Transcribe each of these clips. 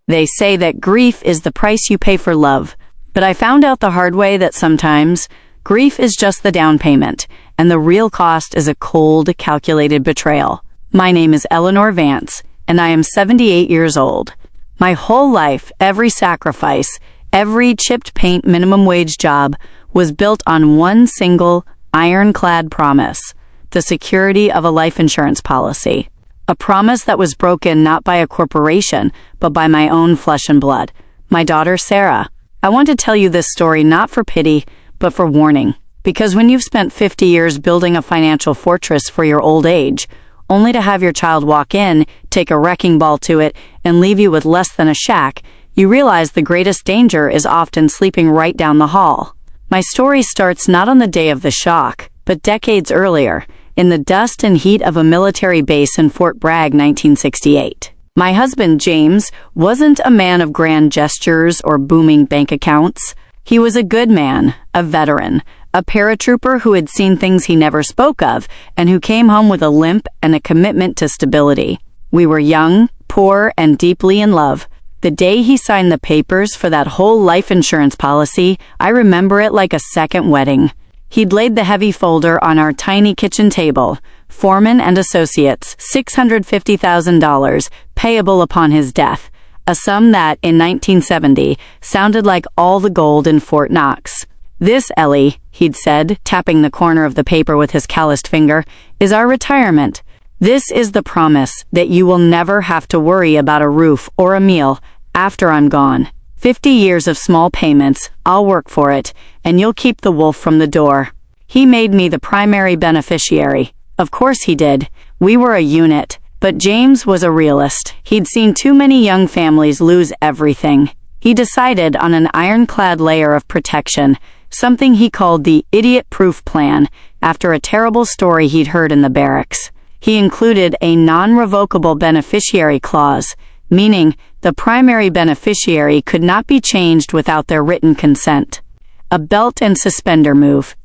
They say that grief is the price you pay for love, but I found out the hard way that sometimes grief is just the down payment, and the real cost is a cold, calculated betrayal. My name is Eleanor Vance, and I am 78 years old. My whole life, every sacrifice, every chipped paint minimum wage job was built on one single, ironclad promise: the security of a life insurance policy. A promise that was broken not by a corporation, but by my own flesh and blood, my daughter Sarah. I want to tell you this story not for pity, but for warning. Because when you've spent 50 years building a financial fortress for your old age, only to have your child walk in, take a wrecking ball to it, and leave you with less than a shack, you realize the greatest danger is often sleeping right down the hall. My story starts not on the day of the shock, but decades earlier, in the dust and heat of a military base in Fort Bragg, 1968. My husband, James, wasn't a man of grand gestures or booming bank accounts. He was a good man, a veteran, a paratrooper who had seen things he never spoke of, and who came home with a limp and a commitment to stability. We were young, poor, and deeply in love. The day he signed the papers for that whole life insurance policy, I remember it like a second wedding. He'd laid the heavy folder on our tiny kitchen table, Foreman and Associates, $650,000, payable upon his death, a sum that, in 1970, sounded like all the gold in Fort Knox. "This, Ellie," he'd said, tapping the corner of the paper with his calloused finger, "is our retirement. This is the promise that you will never have to worry about a roof or a meal after I'm gone. 50 years of small payments, I'll work for it, and you'll keep the wolf from the door." He made me the primary beneficiary. Of course he did. We were a unit. But James was a realist. He'd seen too many young families lose everything. He decided on an ironclad layer of protection, something he called the idiot-proof plan, after a terrible story he'd heard in the barracks. He included a non-revocable beneficiary clause, meaning the primary beneficiary could not be changed without their written consent. A belt and suspender move.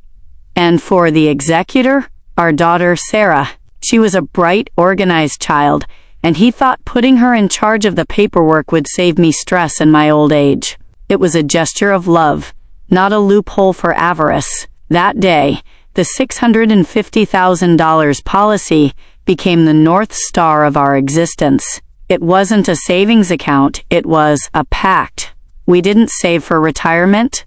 And for the executor, our daughter Sarah. She was a bright, organized child, and he thought putting her in charge of the paperwork would save me stress in my old age. It was a gesture of love, not a loophole for avarice. That day, the $650,000 policy became the North Star of our existence. It wasn't a savings account, it was a pact. We didn't save for retirement,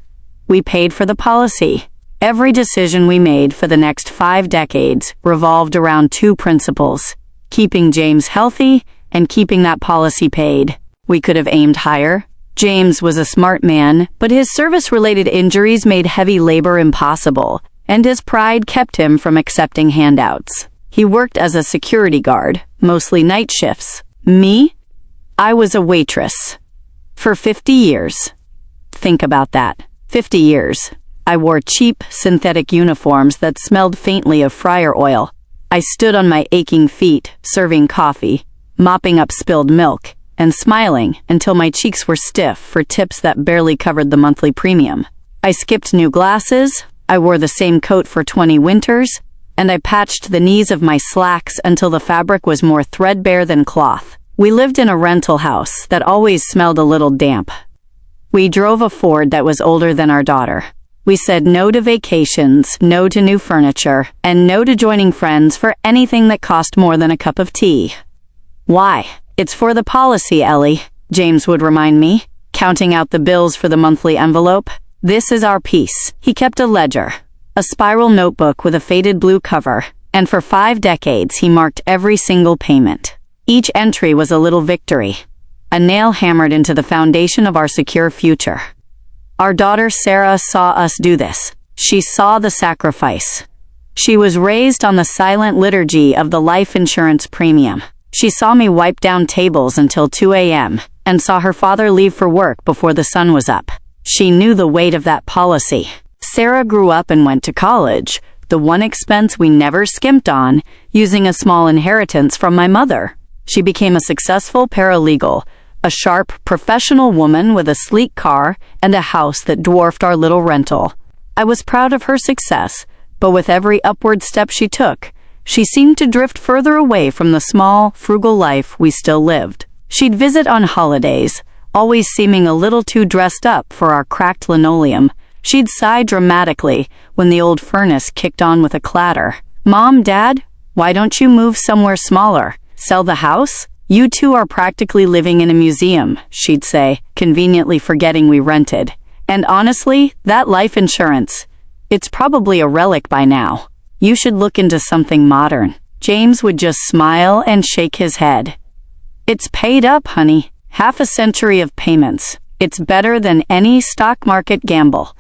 we paid for the policy. Every decision we made for the next 5 decades revolved around 2 principles: keeping James healthy and keeping that policy paid. We could have aimed higher. James was a smart man, but his service-related injuries made heavy labor impossible, and his pride kept him from accepting handouts. He worked as a security guard, mostly night shifts. Me? I was a waitress. For 50 years. Think about that. 50 years. I wore cheap, synthetic uniforms that smelled faintly of fryer oil. I stood on my aching feet, serving coffee, mopping up spilled milk, and smiling until my cheeks were stiff for tips that barely covered the monthly premium. I skipped new glasses, I wore the same coat for 20 winters, and I patched the knees of my slacks until the fabric was more threadbare than cloth. We lived in a rental house that always smelled a little damp. We drove a Ford that was older than our daughter. We said no to vacations, no to new furniture, and no to joining friends for anything that cost more than a cup of tea. Why? It's for the policy, Ellie, James would remind me, counting out the bills for the monthly envelope. This is our piece. He kept a ledger, a spiral notebook with a faded blue cover, and for 5 decades he marked every single payment. Each entry was a little victory, a nail hammered into the foundation of our secure future. Our daughter Sarah saw us do this. She saw the sacrifice. She was raised on the silent liturgy of the life insurance premium. She saw me wipe down tables until 2 a.m. and saw her father leave for work before the sun was up. She knew the weight of that policy. Sarah grew up and went to college, the one expense we never skimped on, using a small inheritance from my mother. She became a successful paralegal, a sharp, professional woman with a sleek car and a house that dwarfed our little rental. I was proud of her success, but with every upward step she took, she seemed to drift further away from the small, frugal life we still lived. She'd visit on holidays, always seeming a little too dressed up for our cracked linoleum. She'd sigh dramatically when the old furnace kicked on with a clatter. "Mom, Dad, why don't you move somewhere smaller? Sell the house? You two are practically living in a museum," she'd say, conveniently forgetting we rented. "And honestly, that life insurance, it's probably a relic by now. You should look into something modern." James would just smile and shake his head. "It's paid up, honey. Half a century of payments. It's better than any stock market gamble.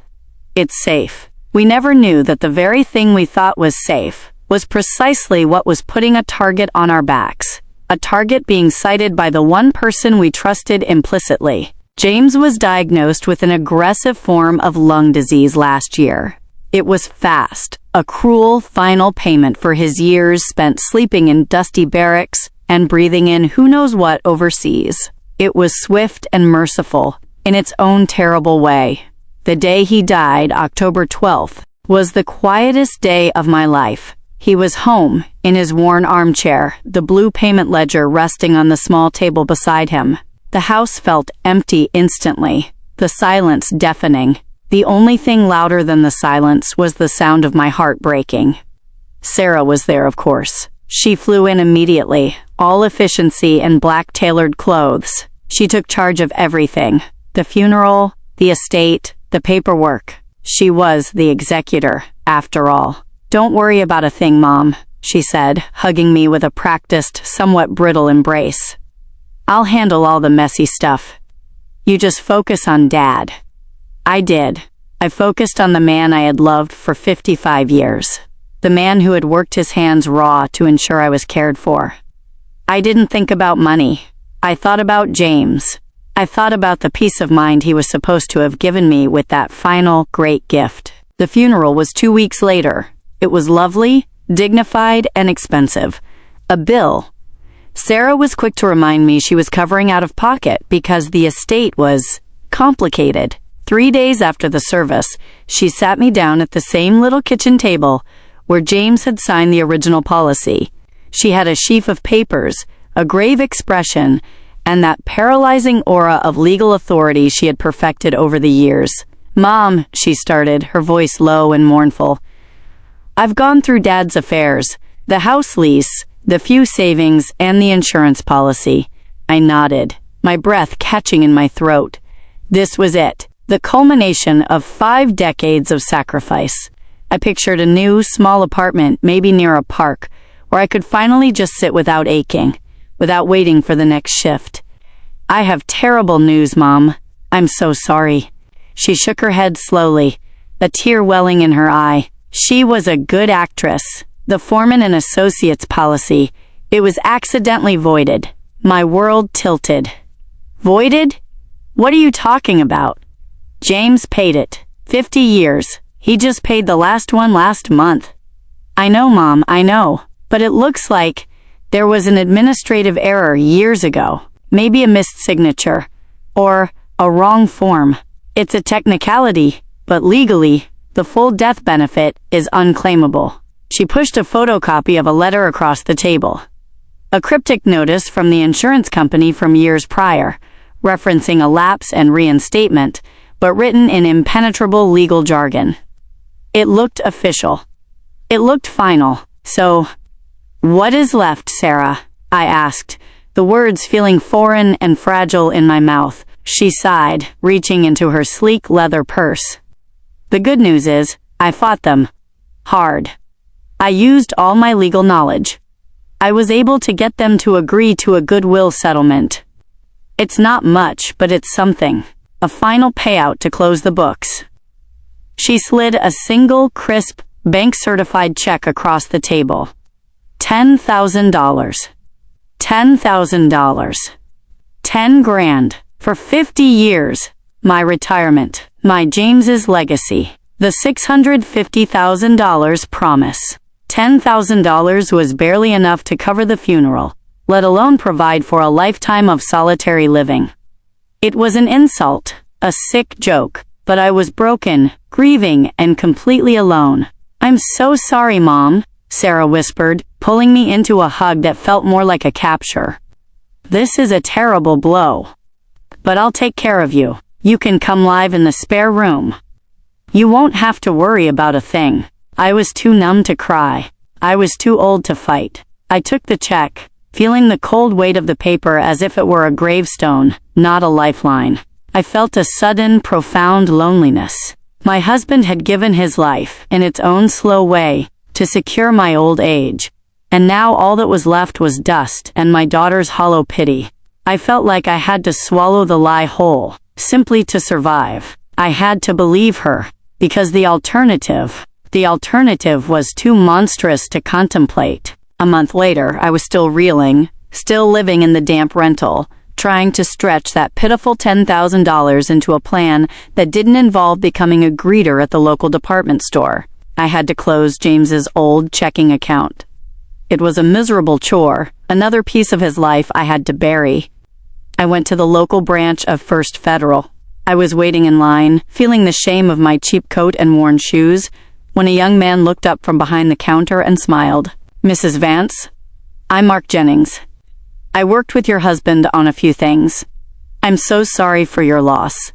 It's safe." We never knew that the very thing we thought was safe was precisely what was putting a target on our backs. A target being cited by the one person we trusted implicitly. James was diagnosed with an aggressive form of lung disease last year. It was fast, a cruel final payment for his years spent sleeping in dusty barracks and breathing in who knows what overseas. It was swift and merciful, in its own terrible way. The day he died, October 12th, was the quietest day of my life. He was home, in his worn armchair, the blue payment ledger resting on the small table beside him. The house felt empty instantly, the silence deafening. The only thing louder than the silence was the sound of my heart breaking. Sarah was there, of course. She flew in immediately, all efficiency and black-tailored clothes. She took charge of everything. The funeral, the estate, the paperwork. She was the executor, after all. "Don't worry about a thing, Mom," she said, hugging me with a practiced, somewhat brittle embrace. "I'll handle all the messy stuff. You just focus on Dad." I did. I focused on the man I had loved for 55 years. The man who had worked his hands raw to ensure I was cared for. I didn't think about money. I thought about James. I thought about the peace of mind he was supposed to have given me with that final, great gift. The funeral was 2 weeks later. It was lovely, dignified, and expensive. A bill. Sarah was quick to remind me she was covering out of pocket because the estate was complicated. 3 days after the service, she sat me down at the same little kitchen table where James had signed the original policy. She had a sheaf of papers, a grave expression, and that paralyzing aura of legal authority she had perfected over the years. "Mom," she started, her voice low and mournful. "I've gone through Dad's affairs, the house lease, the few savings, and the insurance policy." I nodded, my breath catching in my throat. This was it. The culmination of 5 decades of sacrifice. I pictured a new, small apartment, maybe near a park, where I could finally just sit without aching, without waiting for the next shift. "I have terrible news, Mom. I'm so sorry." She shook her head slowly, a tear welling in her eye. She was a good actress. The Foreman and Associates policy, it was accidentally voided. My world tilted. "Voided? What are you talking about?" "James paid it. 50 years. He just paid the last one last month." "I know, Mom, I know. But it looks like there was an administrative error years ago. Maybe a missed signature. Or a wrong form. It's a technicality, but legally, the full death benefit is unclaimable." She pushed a photocopy of a letter across the table. A cryptic notice from the insurance company from years prior, referencing a lapse and reinstatement, but written in impenetrable legal jargon. It looked official. It looked final. "So, what is left, Sarah?" I asked, the words feeling foreign and fragile in my mouth. She sighed, reaching into her sleek leather purse. "The good news is, I fought them. Hard. I used all my legal knowledge. I was able to get them to agree to a goodwill settlement. It's not much, but it's something. A final payout to close the books." She slid a single, crisp, bank-certified check across the table. $10,000. $10,000. 10 grand. For 50 years. My retirement. My James's legacy. The $650,000 promise. $10,000 was barely enough to cover the funeral, let alone provide for a lifetime of solitary living. It was an insult, a sick joke, but I was broken, grieving, and completely alone. "I'm so sorry, Mom," Sarah whispered, pulling me into a hug that felt more like a capture. "This is a terrible blow." but I'll take care of you. You can come live in the spare room. You won't have to worry about a thing." I was too numb to cry. I was too old to fight. I took the check, feeling the cold weight of the paper as if it were a gravestone, not a lifeline. I felt a sudden, profound loneliness. My husband had given his life, in its own slow way, to secure my old age. And now all that was left was dust and my daughter's hollow pity. I felt like I had to swallow the lie whole, simply to survive. I had to believe her, because the alternative was too monstrous to contemplate. A month later, I was still reeling, still living in the damp rental, trying to stretch that pitiful $10,000 into a plan that didn't involve becoming a greeter at the local department store. I had to close James's old checking account. It was a miserable chore, another piece of his life I had to bury. I went to the local branch of First Federal. I was waiting in line, feeling the shame of my cheap coat and worn shoes, when a young man looked up from behind the counter and smiled. "Mrs. Vance, I'm Mark Jennings. I worked with your husband on a few things. I'm so sorry for your loss."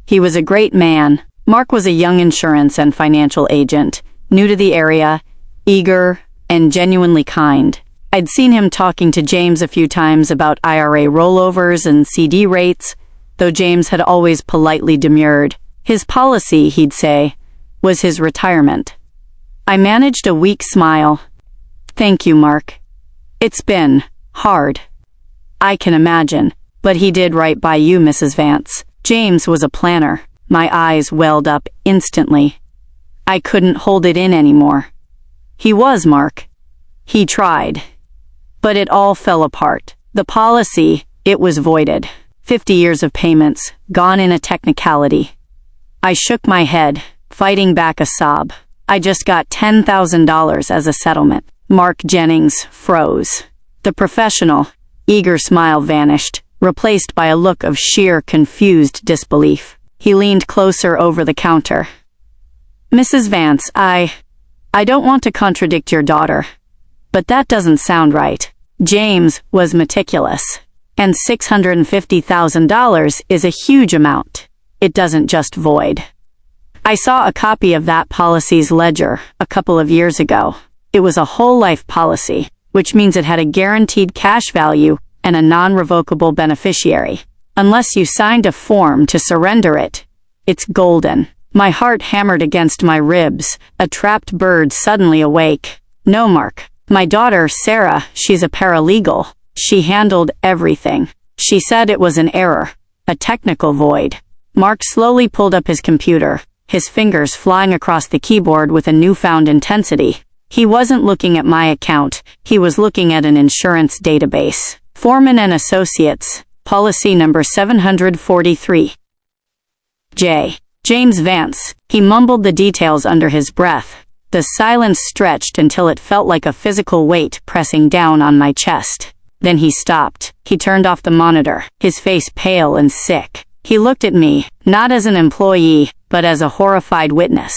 He was a great man. Mark was a young insurance and financial agent, new to the area, eager, and genuinely kind. I'd seen him talking to James a few times about IRA rollovers and CD rates, though James had always politely demurred. His policy, he'd say, was his retirement. I managed a weak smile. "Thank you, Mark. It's been hard. I can imagine, but he did right by you, Mrs. Vance." James was a planner. My eyes welled up instantly. I couldn't hold it in anymore. He was, Mark. He tried. But it all fell apart. The policy, it was voided. 50 years of payments, gone in a technicality. I shook my head, fighting back a sob. I just got $10,000 as a settlement. Mark Jennings froze. The professional, eager smile vanished, replaced by a look of sheer, confused disbelief. He leaned closer over the counter. "Mrs. Vance, I don't want to contradict your daughter, but that doesn't sound right." James was meticulous, and $650,000 is a huge amount. It doesn't just void. I saw a copy of that policy's ledger a couple of years ago. It was a whole life policy, which means it had a guaranteed cash value and a non-revocable beneficiary. Unless you signed a form to surrender it, it's golden. My heart hammered against my ribs, a trapped bird suddenly awake. "No, Mark. My daughter, Sarah, she's a paralegal. She handled everything. She said it was an error, a technical void." Mark slowly pulled up his computer, his fingers flying across the keyboard with a newfound intensity. He wasn't looking at my account, he was looking at an insurance database. Foreman and Associates, policy number 743. James Vance. He mumbled the details under his breath. The silence stretched until it felt like a physical weight pressing down on my chest. Then he stopped. He turned off the monitor, his face pale and sick. He looked at me, not as an employee, but as a horrified witness.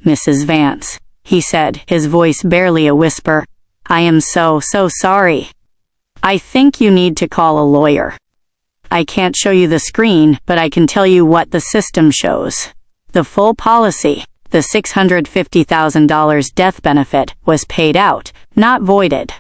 "Mrs. Vance," he said, his voice barely a whisper, "I am so sorry. I think you need to call a lawyer. I can't show you the screen, but I can tell you what the system shows. The full policy, the $650,000 death benefit, was paid out, not voided.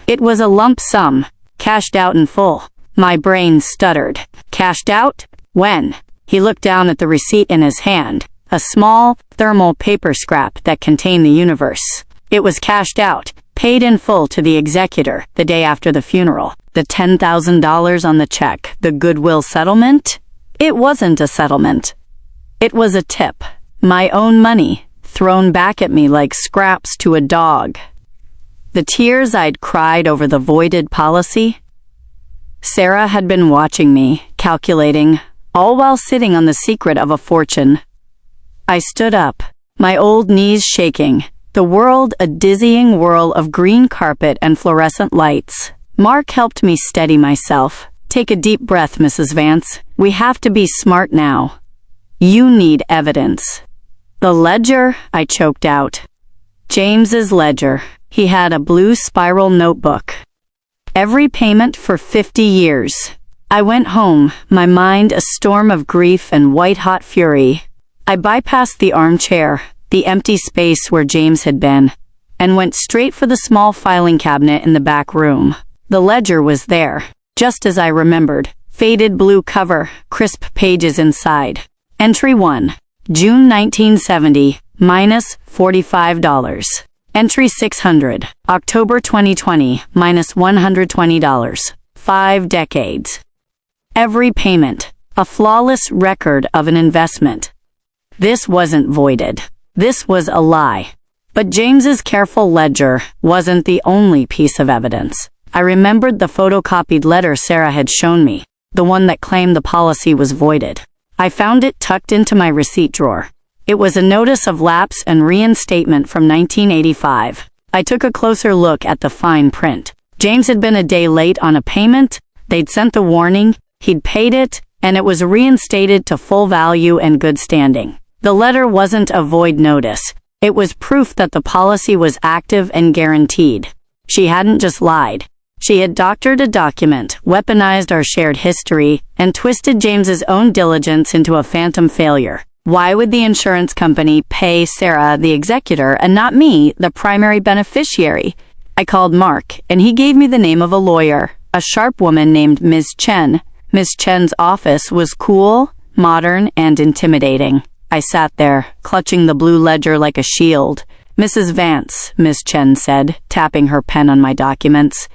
It was a lump sum, cashed out in full." My brain stuttered. "Cashed out? When?" He looked down at the receipt in his hand, a small, thermal paper scrap that contained the universe. It was cashed out, paid in full to the executor the day after the funeral. The $10,000 on the check, the goodwill settlement? It wasn't a settlement. It was a tip. My own money, thrown back at me like scraps to a dog. The tears I'd cried over the voided policy? Sarah had been watching me, calculating, all while sitting on the secret of a fortune. I stood up, my old knees shaking, the world a dizzying whirl of green carpet and fluorescent lights. Mark helped me steady myself. "Take a deep breath, Mrs. Vance. We have to be smart now. You need evidence." "The ledger?" I choked out. James's ledger. He had a blue spiral notebook. Every payment for 50 years. I went home, my mind a storm of grief and white-hot fury. I bypassed the armchair, the empty space where James had been, and went straight for the small filing cabinet in the back room. The ledger was there, just as I remembered. Faded blue cover, crisp pages inside. Entry 1. June 1970, minus $45. Entry 600, October 2020, minus $120. 5 decades. Every payment, a flawless record of an investment. This wasn't voided. This was a lie. But James's careful ledger wasn't the only piece of evidence. I remembered the photocopied letter Sarah had shown me, the one that claimed the policy was voided. I found it tucked into my receipt drawer. It was a notice of lapse and reinstatement from 1985. I took a closer look at the fine print. James had been a day late on a payment, they'd sent the warning, he'd paid it, and it was reinstated to full value and good standing. The letter wasn't a void notice. It was proof that the policy was active and guaranteed. She hadn't just lied. She had doctored a document, weaponized our shared history, and twisted James's own diligence into a phantom failure. Why would the insurance company pay Sarah, the executor, and not me, the primary beneficiary? I called Mark, and he gave me the name of a lawyer, a sharp woman named Ms. Chen. Ms. Chen's office was cool, modern, and intimidating. I sat there, clutching the blue ledger like a shield. Mrs. Vance, Ms. Chen said, tapping her pen on my documents.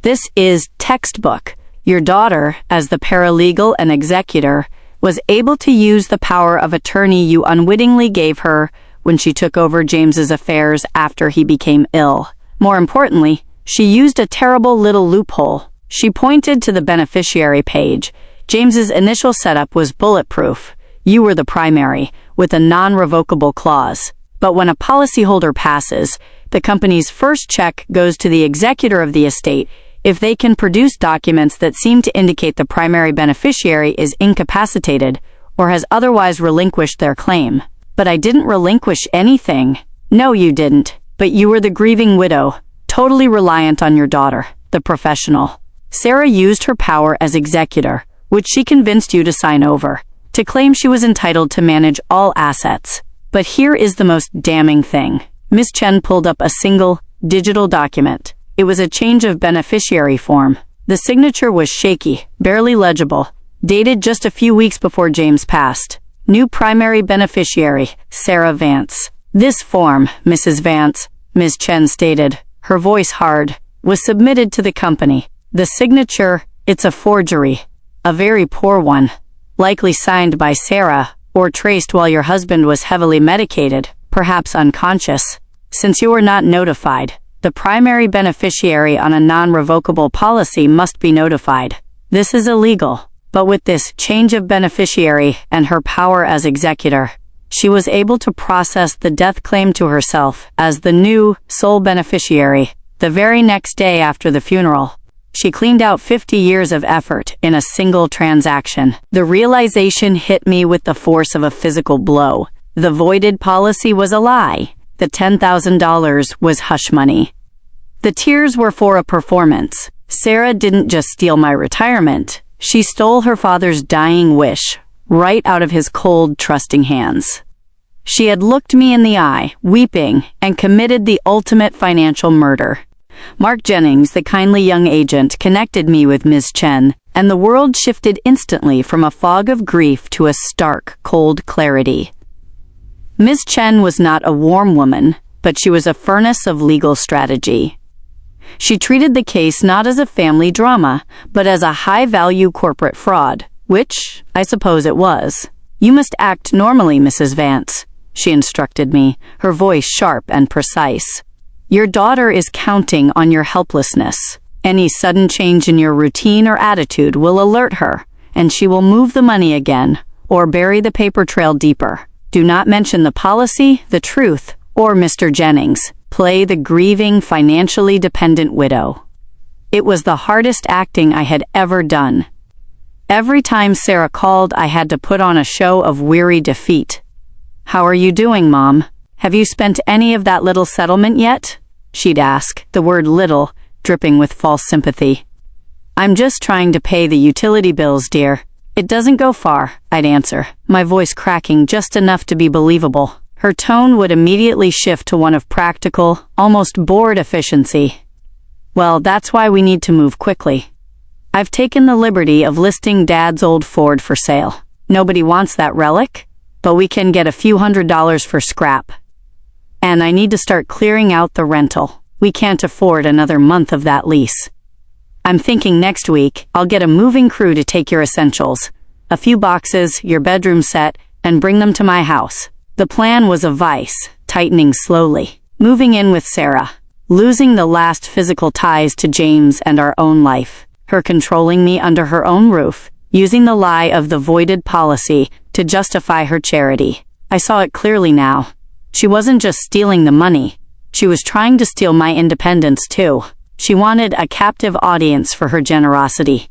This is textbook. Your daughter, as the paralegal and executor, was able to use the power of attorney you unwittingly gave her when she took over James's affairs after he became ill. More importantly, she used a terrible little loophole. She pointed to the beneficiary page. James's initial setup was bulletproof. You were the primary, with a non-revocable clause. But when a policyholder passes, the company's first check goes to the executor of the estate if they can produce documents that seem to indicate the primary beneficiary is incapacitated or has otherwise relinquished their claim. But I didn't relinquish anything. No, you didn't. But you were the grieving widow, totally reliant on your daughter, the professional. Sarah used her power as executor, which she convinced you to sign over, to claim she was entitled to manage all assets. But here is the most damning thing. Ms. Chen pulled up a single, digital document. It was a change of beneficiary form. The signature was shaky, barely legible, dated just a few weeks before James passed. New primary beneficiary, Sarah Vance. This form, Mrs. Vance, Ms. Chen stated, her voice hard, was submitted to the company. The signature, it's a forgery. A very poor one. Likely signed by Sarah, or traced while your husband was heavily medicated, perhaps unconscious. Since you were not notified, the primary beneficiary on a non-revocable policy must be notified. This is illegal. But with this change of beneficiary and her power as executor, she was able to process the death claim to herself as the new sole beneficiary the very next day after the funeral. She cleaned out 50 years of effort in a single transaction. The realization hit me with the force of a physical blow. The voided policy was a lie. The $10,000 was hush money. The tears were for a performance. Sarah didn't just steal my retirement. She stole her father's dying wish, right out of his cold, trusting hands. She had looked me in the eye, weeping, and committed the ultimate financial murder. Mark Jennings, the kindly young agent, connected me with Ms. Chen, and the world shifted instantly from a fog of grief to a stark, cold clarity. Ms. Chen was not a warm woman, but she was a furnace of legal strategy. She treated the case not as a family drama, but as a high-value corporate fraud, which, I suppose it was. You must act normally, Mrs. Vance, she instructed me, her voice sharp and precise. Your daughter is counting on your helplessness. Any sudden change in your routine or attitude will alert her, and she will move the money again, or bury the paper trail deeper. Do not mention the policy, the truth, or Mr. Jennings. Play the grieving, financially dependent widow. It was the hardest acting I had ever done. Every time Sarah called, I had to put on a show of weary defeat. How are you doing, Mom? Have you spent any of that little settlement yet? She'd ask, the word little dripping with false sympathy. I'm just trying to pay the utility bills, dear. It doesn't go far, I'd answer, my voice cracking just enough to be believable. Her tone would immediately shift to one of practical, almost bored efficiency. Well, that's why we need to move quickly. I've taken the liberty of listing Dad's old Ford for sale. Nobody wants that relic, but we can get a few $100s for scrap. And I need to start clearing out the rental. We can't afford another month of that lease. I'm thinking next week I'll get a moving crew to take your essentials, a few boxes, your bedroom set, and bring them to my house. The plan was a vice, tightening slowly, moving in with Sarah, losing the last physical ties to James and our own life, her controlling me under her own roof, using the lie of the voided policy to justify her charity. I saw it clearly now. She wasn't just stealing the money. She was trying to steal my independence too. She wanted a captive audience for her generosity.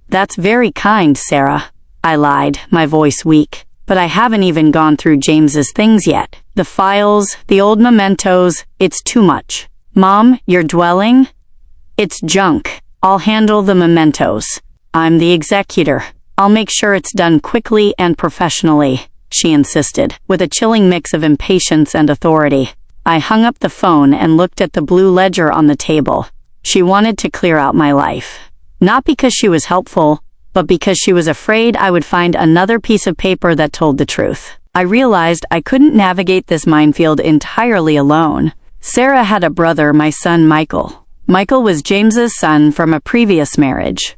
That's very kind, Sarah, I lied, my voice weak. But I haven't even gone through James's things yet. The files, the old mementos, it's too much. Mom, you're dwelling? It's junk. I'll handle the mementos. I'm the executor. I'll make sure it's done quickly and professionally, she insisted, with a chilling mix of impatience and authority. I hung up the phone and looked at the blue ledger on the table. She wanted to clear out my life. Not because she was helpful, but because she was afraid I would find another piece of paper that told the truth. I realized I couldn't navigate this minefield entirely alone. Sarah had a brother, my son Michael. Michael was James's son from a previous marriage.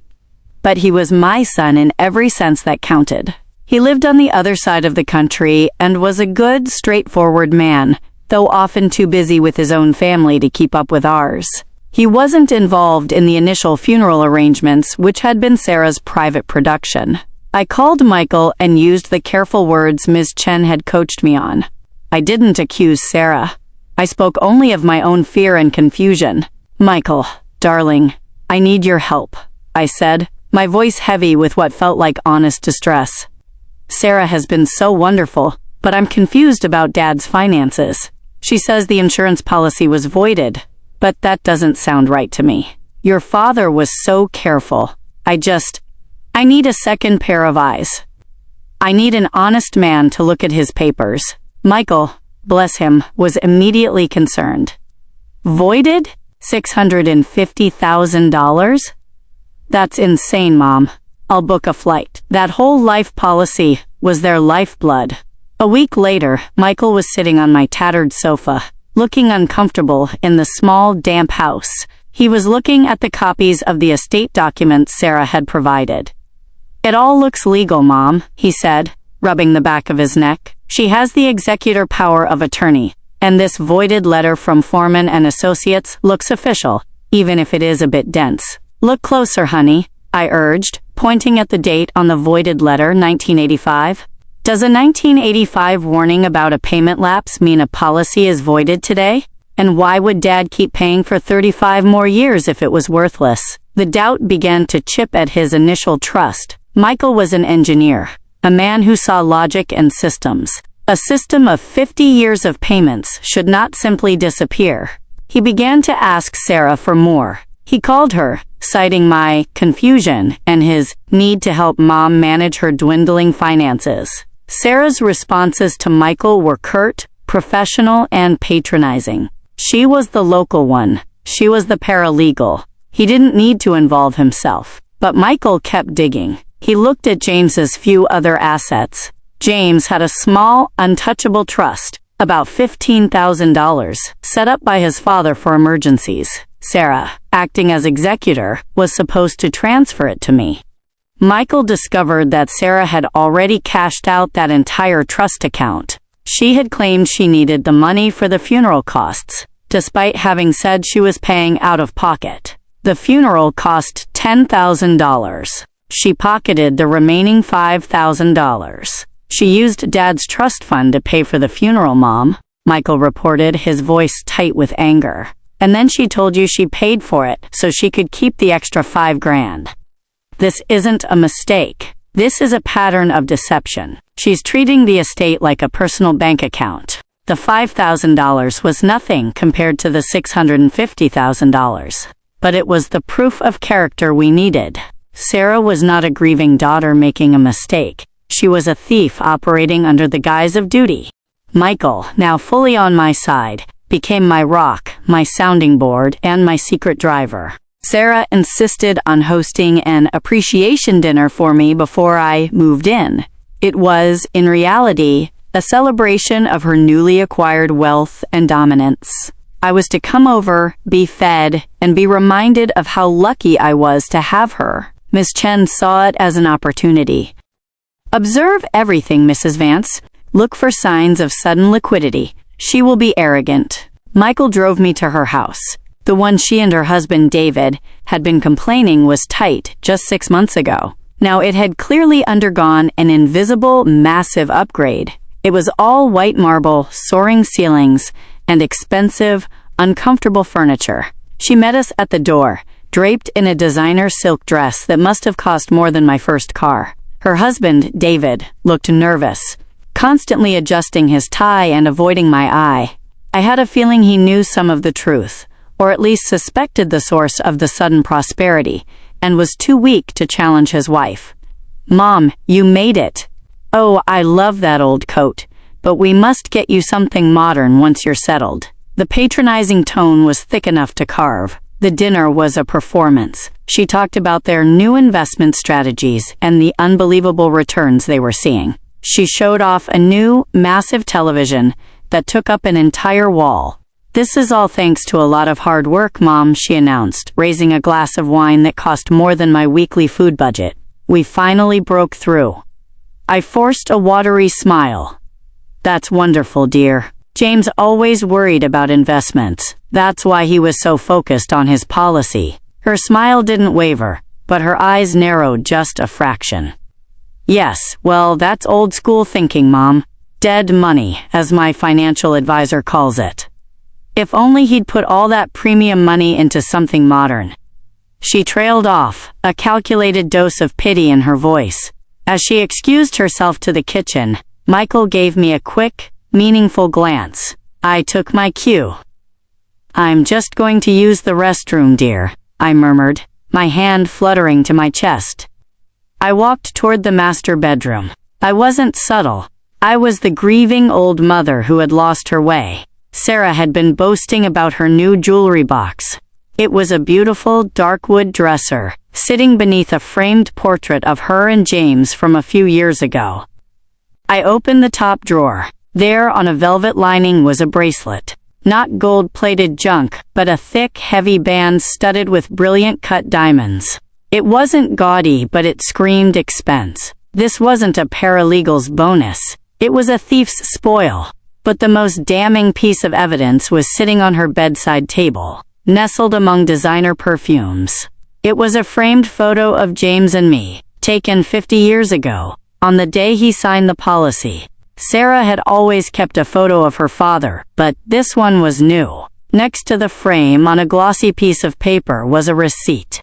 But he was my son in every sense that counted. He lived on the other side of the country and was a good, straightforward man, though often too busy with his own family to keep up with ours. He wasn't involved in the initial funeral arrangements, which had been Sarah's private production. I called Michael and used the careful words Ms. Chen had coached me on. I didn't accuse Sarah. I spoke only of my own fear and confusion. Michael, darling, I need your help, I said, my voice heavy with what felt like honest distress. Sarah has been so wonderful, but I'm confused about Dad's finances. She says the insurance policy was voided. But that doesn't sound right to me. Your father was so careful. I need a second pair of eyes. I need an honest man to look at his papers. Michael, bless him, was immediately concerned. Voided? $650,000? That's insane, Mom. I'll book a flight. That whole life policy was their lifeblood. A week later, Michael was sitting on my tattered sofa, looking uncomfortable in the small, damp house. He was looking at the copies of the estate documents Sarah had provided. It all looks legal, Mom, he said, rubbing the back of his neck. She has the executor power of attorney, and this voided letter from Foreman and Associates looks official, even if it is a bit dense. Look closer, honey, I urged, pointing at the date on the voided letter, 1985. Does a 1985 warning about a payment lapse mean a policy is voided today? And why would Dad keep paying for 35 more years if it was worthless? The doubt began to chip at his initial trust. Michael was an engineer, a man who saw logic and systems. A system of 50 years of payments should not simply disappear. He began to ask Sarah for more. He called her, citing my confusion and his need to help Mom manage her dwindling finances. Sarah's responses to Michael were curt, professional, and patronizing. She was the local one. She was the paralegal. He didn't need to involve himself. But Michael kept digging. He looked at James's few other assets. James had a small, untouchable trust, about $15,000, set up by his father for emergencies. Sarah, acting as executor, was supposed to transfer it to me. Michael discovered that Sarah had already cashed out that entire trust account. She had claimed she needed the money for the funeral costs, despite having said she was paying out of pocket. The funeral cost $10,000. She pocketed the remaining $5,000. She used Dad's trust fund to pay for the funeral, Mom, Michael reported, his voice tight with anger. And then she told you she paid for it so she could keep the extra $5,000. This isn't a mistake. This is a pattern of deception. She's treating the estate like a personal bank account. The $5,000 was nothing compared to the $650,000. but it was the proof of character we needed. Sarah was not a grieving daughter making a mistake. She was a thief operating under the guise of duty. Michael, now fully on my side, became my rock, my sounding board, and my secret driver. Sarah insisted on hosting an appreciation dinner for me before I moved in. It was, in reality, a celebration of her newly acquired wealth and dominance. I was to come over, be fed, and be reminded of how lucky I was to have her. Miss Chen saw it as an opportunity. Observe everything, Mrs. Vance. Look for signs of sudden liquidity. She will be arrogant. Michael drove me to her house. The one she and her husband, David, had been complaining was tight just 6 months ago. Now it had clearly undergone an invisible, massive upgrade. It was all white marble, soaring ceilings, and expensive, uncomfortable furniture. She met us at the door, draped in a designer silk dress that must have cost more than my first car. Her husband, David, looked nervous, constantly adjusting his tie and avoiding my eye. I had a feeling he knew some of the truth, or at least suspected the source of the sudden prosperity, and was too weak to challenge his wife. "Mom, you made it. Oh, I love that old coat, but we must get you something modern once you're settled." The patronizing tone was thick enough to carve. The dinner was a performance. She talked about their new investment strategies and the unbelievable returns they were seeing. She showed off a new, massive television that took up an entire wall. "This is all thanks to a lot of hard work, Mom," she announced, raising a glass of wine that cost more than my weekly food budget. We finally broke through. I forced a watery smile. "That's wonderful, dear. James always worried about investments. That's why he was so focused on his policy." Her smile didn't waver, but her eyes narrowed just a fraction. "Yes, well, that's old school thinking, Mom. Dead money, as my financial advisor calls it. If only he'd put all that premium money into something modern." She trailed off, a calculated dose of pity in her voice. As she excused herself to the kitchen, Michael gave me a quick, meaningful glance. I took my cue. "I'm just going to use the restroom, dear," I murmured, my hand fluttering to my chest. I walked toward the master bedroom. I wasn't subtle. I was the grieving old mother who had lost her way. Sarah had been boasting about her new jewelry box. It was a beautiful, dark wood dresser, sitting beneath a framed portrait of her and James from a few years ago. I opened the top drawer. There on a velvet lining was a bracelet. Not gold-plated junk, but a thick, heavy band studded with brilliant cut diamonds. It wasn't gaudy, but it screamed expense. This wasn't a paralegal's bonus. It was a thief's spoil. But the most damning piece of evidence was sitting on her bedside table, nestled among designer perfumes. It was a framed photo of James and me, taken 50 years ago, on the day he signed the policy. Sarah had always kept a photo of her father, but this one was new. Next to the frame on a glossy piece of paper was a receipt.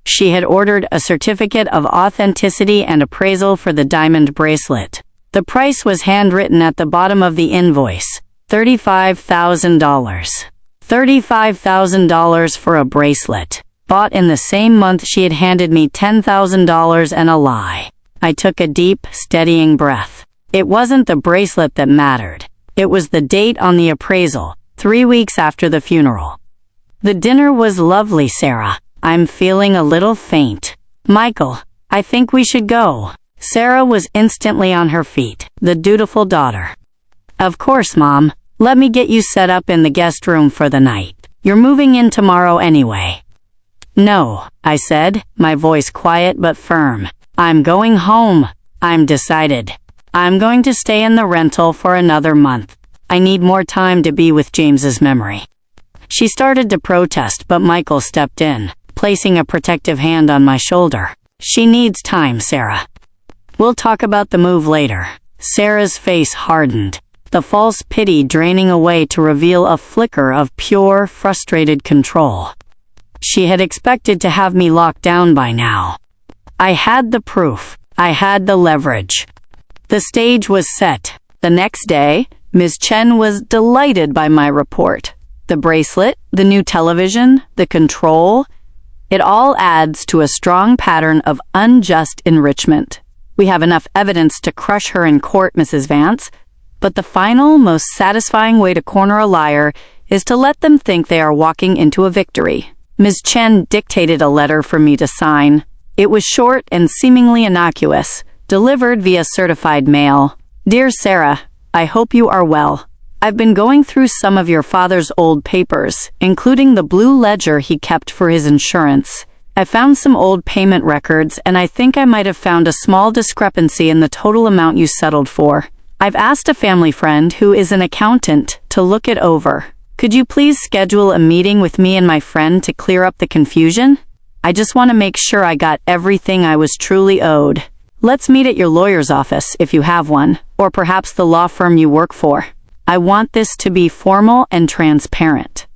She had ordered a certificate of authenticity and appraisal for the diamond bracelet. The price was handwritten at the bottom of the invoice, $35,000. $35,000 for a bracelet, bought in the same month she had handed me $10,000 and a lie. I took a deep, steadying breath. It wasn't the bracelet that mattered. It was the date on the appraisal, 3 weeks after the funeral. "The dinner was lovely, Sarah. I'm feeling a little faint. Michael, I think we should go." Sarah was instantly on her feet, the dutiful daughter. "Of course, Mom. Let me get you set up in the guest room for the night. You're moving in tomorrow anyway." "No," I said, my voice quiet but firm. "I'm going home. I'm decided. I'm going to stay in the rental for another month. I need more time to be with James's memory." She started to protest, but Michael stepped in, placing a protective hand on my shoulder. "She needs time, Sarah. We'll talk about the move later." Sarah's face hardened, the false pity draining away to reveal a flicker of pure, frustrated control. She had expected to have me locked down by now. I had the proof. I had the leverage. The stage was set. The next day, Ms. Chen was delighted by my report. The bracelet, the new television, the control. It all adds to a strong pattern of unjust enrichment. We have enough evidence to crush her in court, Mrs. Vance, but the final, most satisfying way to corner a liar is to let them think they are walking into a victory. Ms. Chen dictated a letter for me to sign. It was short and seemingly innocuous, delivered via certified mail. Dear Sarah, I hope you are well. I've been going through some of your father's old papers, including the blue ledger he kept for his insurance. I found some old payment records, and I think I might have found a small discrepancy in the total amount you settled for. I've asked a family friend who is an accountant to look it over. Could you please schedule a meeting with me and my friend to clear up the confusion? I just want to make sure I got everything I was truly owed. Let's meet at your lawyer's office if you have one, or perhaps the law firm you work for. I want this to be formal and transparent.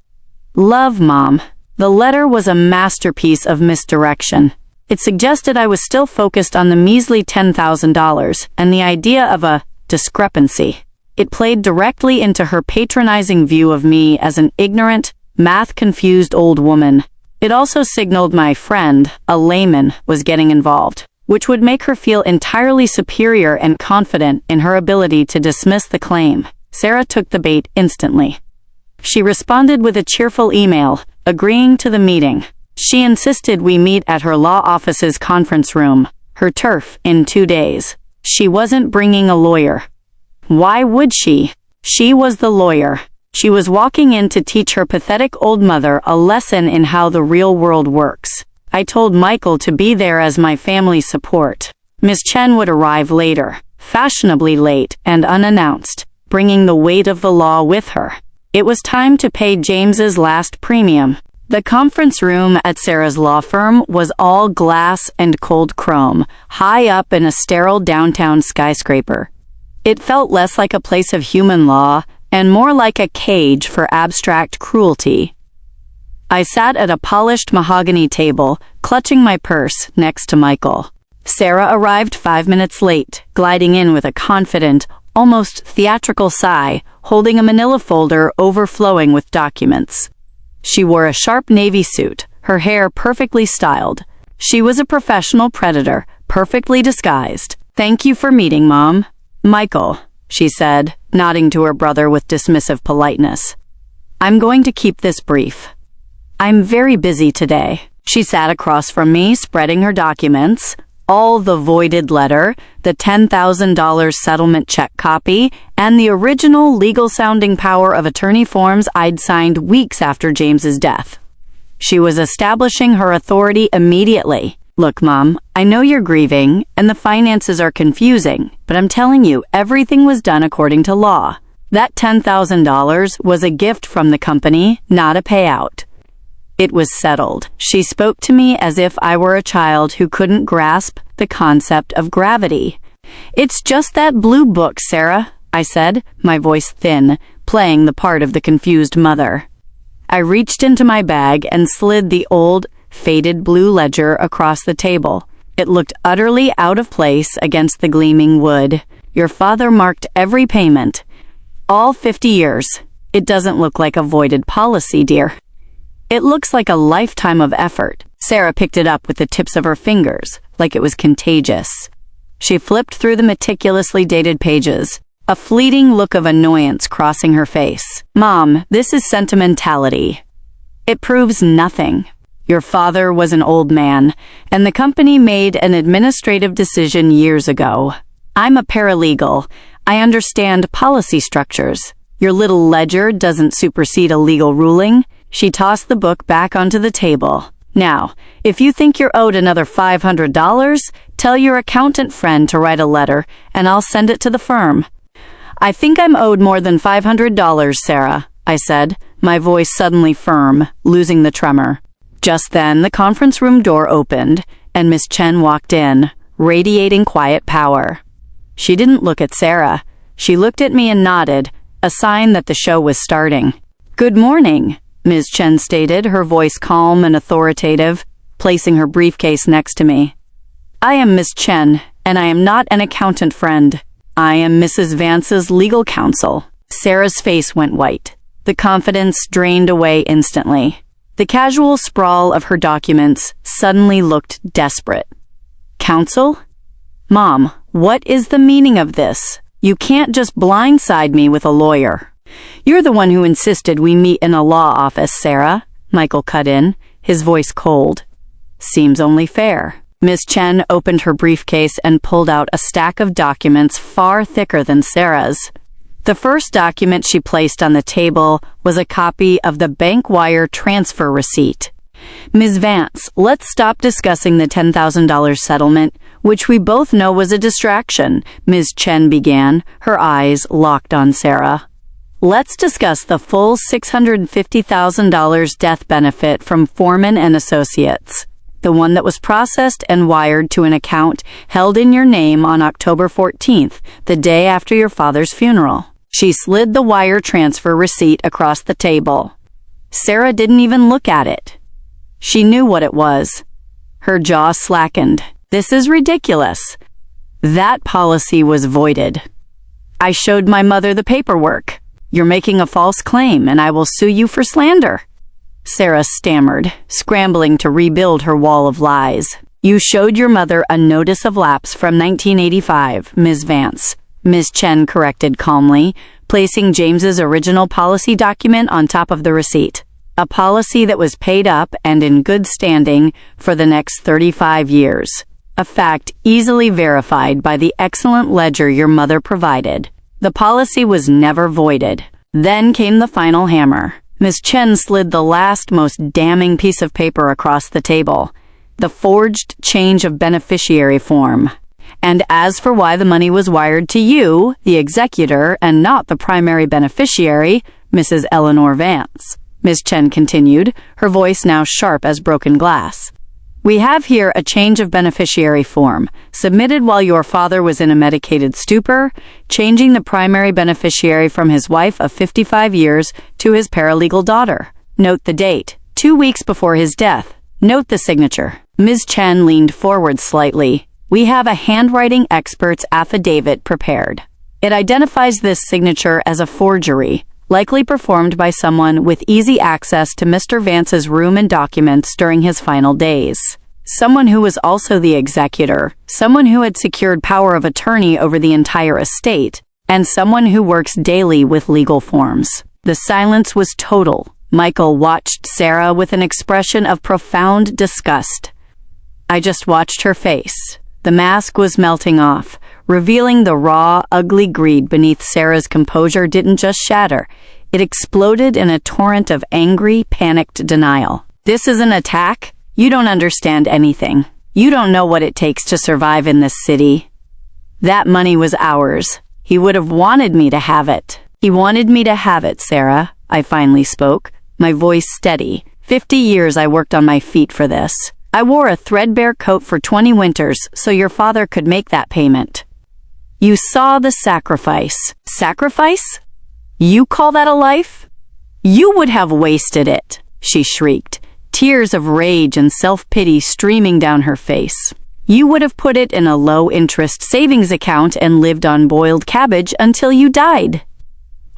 Love, Mom. The letter was a masterpiece of misdirection. It suggested I was still focused on the measly $10,000 and the idea of a discrepancy. It played directly into her patronizing view of me as an ignorant, math-confused old woman. It also signaled my friend, a layman, was getting involved, which would make her feel entirely superior and confident in her ability to dismiss the claim. Sarah took the bait instantly. She responded with a cheerful email, agreeing to the meeting. She insisted we meet at her law office's conference room, her turf, in 2 days. She wasn't bringing a lawyer. Why would she? She was the lawyer. She was walking in to teach her pathetic old mother a lesson in how the real world works. I told Michael to be there as my family support. Miss Chen would arrive later, fashionably late and unannounced, bringing the weight of the law with her. It was time to pay James's last premium. The conference room at Sarah's law firm was all glass and cold chrome, high up in a sterile downtown skyscraper. It felt less like a place of human law and more like a cage for abstract cruelty. I sat at a polished mahogany table, clutching my purse next to Michael. Sarah arrived 5 minutes late, gliding in with a confident, almost theatrical sigh, holding a manila folder overflowing with documents. She wore a sharp navy suit, her hair perfectly styled. She was a professional predator, perfectly disguised. Thank you for meeting, Mom. Michael, she said, nodding to her brother with dismissive politeness. I'm going to keep this brief. I'm very busy today. She sat across from me, spreading her documents, all the voided letter, the $10,000 settlement check copy, and the original legal-sounding power of attorney forms I'd signed weeks after James's death. She was establishing her authority immediately. Look, Mom, I know you're grieving, and the finances are confusing, but I'm telling you, everything was done according to law. That $10,000 was a gift from the company, not a payout. It was settled. She spoke to me as if I were a child who couldn't grasp the concept of gravity. It's just that blue book, Sarah, I said, my voice thin, playing the part of the confused mother. I reached into my bag and slid the old, faded blue ledger across the table. It looked utterly out of place against the gleaming wood. Your father marked every payment. All 50 years. It doesn't look like a voided policy, dear. It looks like a lifetime of effort. Sarah picked it up with the tips of her fingers, like it was contagious. She flipped through the meticulously dated pages, a fleeting look of annoyance crossing her face. Mom, this is sentimentality. It proves nothing. Your father was an old man, and the company made an administrative decision years ago. I'm a paralegal. I understand policy structures. Your little ledger doesn't supersede a legal ruling. She tossed the book back onto the table. Now, if you think you're owed another $500, tell your accountant friend to write a letter, and I'll send it to the firm. I think I'm owed more than $500, Sarah, I said, my voice suddenly firm, losing the tremor. Just then, the conference room door opened, and Miss Chen walked in, radiating quiet power. She didn't look at Sarah. She looked at me and nodded, a sign that the show was starting. Good morning, Ms. Chen stated, her voice calm and authoritative, placing her briefcase next to me. I am Miss Chen, and I am not an accountant friend. I am Mrs. Vance's legal counsel. Sarah's face went white. The confidence drained away instantly. The casual sprawl of her documents suddenly looked desperate. Counsel? Mom, what is the meaning of this? You can't just blindside me with a lawyer. You're the one who insisted we meet in a law office, Sarah, Michael cut in, his voice cold. Seems only fair. Ms. Chen opened her briefcase and pulled out a stack of documents far thicker than Sarah's. The first document she placed on the table was a copy of the bank wire transfer receipt. Ms. Vance, let's stop discussing the $10,000 settlement, which we both know was a distraction, Ms. Chen began, her eyes locked on Sarah. Let's discuss the full $650,000 death benefit from Foreman and Associates, the one that was processed and wired to an account held in your name on October 14th, the day after your father's funeral. She slid the wire transfer receipt across the table. Sarah didn't even look at it. She knew what it was. Her jaw slackened. This is ridiculous. That policy was voided. I showed my mother the paperwork. You're making a false claim, and I will sue you for slander. Sarah stammered, scrambling to rebuild her wall of lies. You showed your mother a notice of lapse from 1985, Ms. Vance. Ms. Chen corrected calmly, placing James's original policy document on top of the receipt. A policy that was paid up and in good standing for the next 35 years. A fact easily verified by the excellent ledger your mother provided. The policy was never voided. Then came the final hammer. Ms. Chen slid the last, most damning piece of paper across the table. The forged change of beneficiary form. And as for why the money was wired to you, the executor, and not the primary beneficiary, Mrs. Eleanor Vance, Ms. Chen continued, her voice now sharp as broken glass. We have here a change of beneficiary form, submitted while your father was in a medicated stupor, changing the primary beneficiary from his wife of 55 years to his paralegal daughter. Note the date, 2 weeks before his death. Note the signature. Ms. Chen leaned forward slightly. We have a handwriting expert's affidavit prepared. It identifies this signature as a forgery, likely performed by someone with easy access to Mr. Vance's room and documents during his final days. Someone who was also the executor, someone who had secured power of attorney over the entire estate, and someone who works daily with legal forms. The silence was total. Michael watched Sarah with an expression of profound disgust. I just watched her face. The mask was melting off, revealing the raw, ugly greed beneath Sarah's composure didn't just shatter. It exploded in a torrent of angry, panicked denial. This is an attack? You don't understand anything. You don't know what it takes to survive in this city. That money was ours. He would have wanted me to have it. He wanted me to have it, Sarah, I finally spoke, my voice steady. 50 years I worked on my feet for this. I wore a threadbare coat for 20 winters so your father could make that payment. You saw the sacrifice. Sacrifice? You call that a life? You would have wasted it, she shrieked, tears of rage and self-pity streaming down her face. You would have put it in a low-interest savings account and lived on boiled cabbage until you died.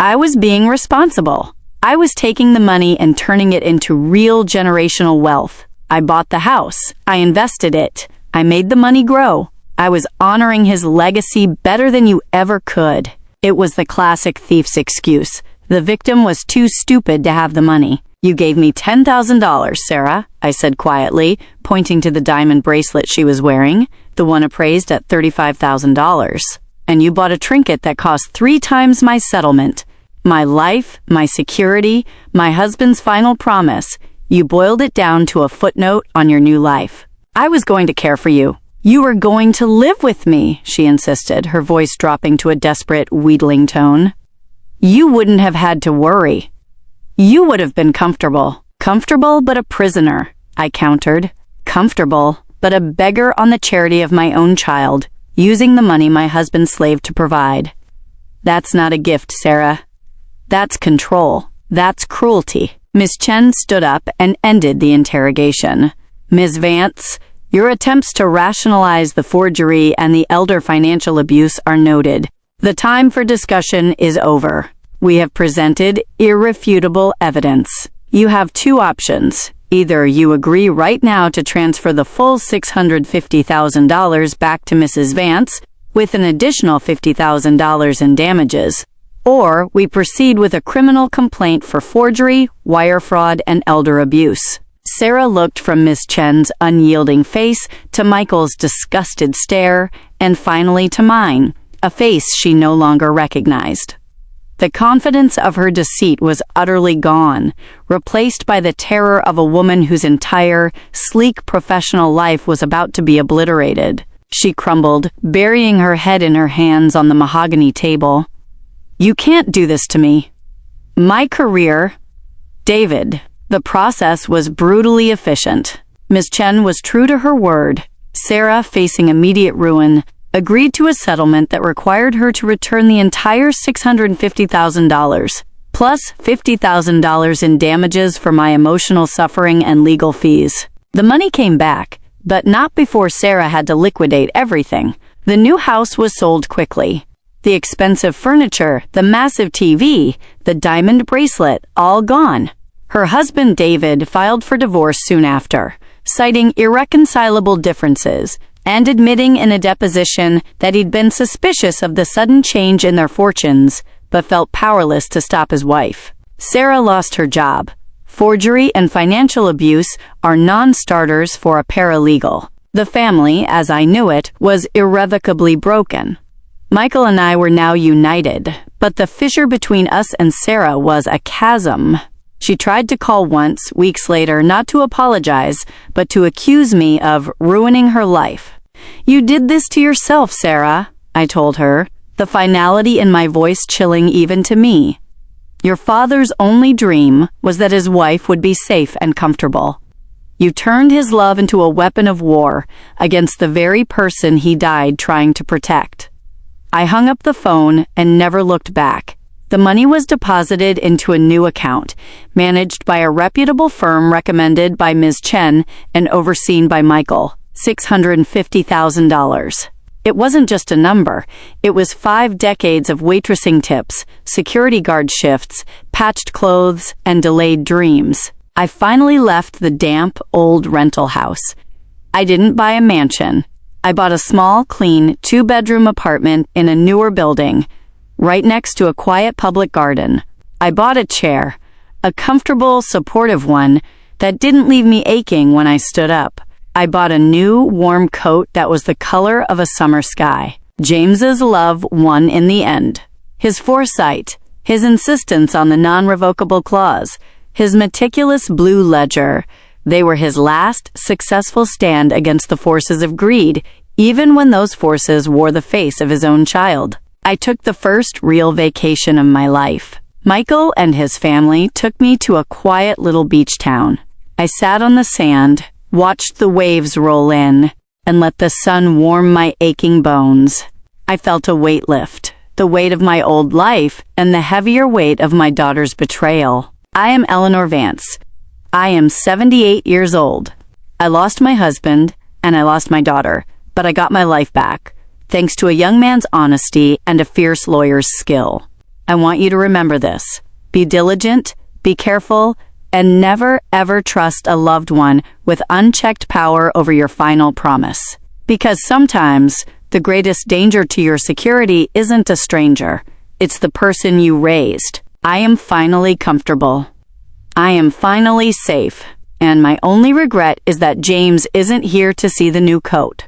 I was being responsible. I was taking the money and turning it into real generational wealth. I bought the house. I invested it. I made the money grow. I was honoring his legacy better than you ever could. It was the classic thief's excuse. The victim was too stupid to have the money. You gave me $10,000, Sarah, I said quietly, pointing to the diamond bracelet she was wearing, the one appraised at $35,000. And you bought a trinket that cost 3 times my settlement. My life, my security, my husband's final promise. You boiled it down to a footnote on your new life. I was going to care for you. You were going to live with me, she insisted, her voice dropping to a desperate, wheedling tone. You wouldn't have had to worry. You would have been comfortable. Comfortable but a prisoner, I countered. Comfortable, but a beggar on the charity of my own child, using the money my husband slaved to provide. That's not a gift, Sarah. That's control. That's cruelty. Miss Chen stood up and ended the interrogation. Ms. Vance, your attempts to rationalize the forgery and the elder financial abuse are noted. The time for discussion is over. We have presented irrefutable evidence. You have two options. Either you agree right now to transfer the full $650,000 back to Mrs. Vance with an additional $50,000 in damages, or we proceed with a criminal complaint for forgery, wire fraud, and elder abuse. Sarah looked from Miss Chen's unyielding face to Michael's disgusted stare, and finally to mine, a face she no longer recognized. The confidence of her deceit was utterly gone, replaced by the terror of a woman whose entire, sleek professional life was about to be obliterated. She crumbled, burying her head in her hands on the mahogany table. "You can't do this to me. My career..." "David." The process was brutally efficient. Ms. Chen was true to her word. Sarah, facing immediate ruin, agreed to a settlement that required her to return the entire $650,000, plus $50,000 in damages for my emotional suffering and legal fees. The money came back, but not before Sarah had to liquidate everything. The new house was sold quickly. The expensive furniture, the massive TV, the diamond bracelet, all gone. Her husband David filed for divorce soon after, citing irreconcilable differences and admitting in a deposition that he'd been suspicious of the sudden change in their fortunes, but felt powerless to stop his wife. Sarah lost her job. Forgery and financial abuse are non-starters for a paralegal. The family, as I knew it, was irrevocably broken. Michael and I were now united, but the fissure between us and Sarah was a chasm. She tried to call once, weeks later, not to apologize, but to accuse me of ruining her life. "You did this to yourself, Sarah," I told her, the finality in my voice chilling even to me. "Your father's only dream was that his wife would be safe and comfortable. You turned his love into a weapon of war against the very person he died trying to protect." I hung up the phone and never looked back. The money was deposited into a new account, managed by a reputable firm recommended by Ms. Chen and overseen by Michael. $650,000. It wasn't just a number. It was 5 decades of waitressing tips, security guard shifts, patched clothes, and delayed dreams. I finally left the damp, old rental house. I didn't buy a mansion. I bought a small, clean, 2-bedroom apartment in a newer building, right next to a quiet public garden. I bought a chair, a comfortable, supportive one that didn't leave me aching when I stood up. I bought a new, warm coat that was the color of a summer sky. James's love won in the end. His foresight, his insistence on the non-revocable clause, his meticulous blue ledger, they were his last successful stand against the forces of greed, even when those forces wore the face of his own child. I took the first real vacation of my life. Michael and his family took me to a quiet little beach town. I sat on the sand, watched the waves roll in, and let the sun warm my aching bones. I felt a weight lift, the weight of my old life and the heavier weight of my daughter's betrayal. I am Eleanor Vance. I am 78 years old. I lost my husband and I lost my daughter, but I got my life back, thanks to a young man's honesty and a fierce lawyer's skill. I want you to remember this. Be diligent, be careful, and never ever trust a loved one with unchecked power over your final promise. Because sometimes the greatest danger to your security isn't a stranger. It's the person you raised. I am finally comfortable. I am finally safe. And my only regret is that James isn't here to see the new coat.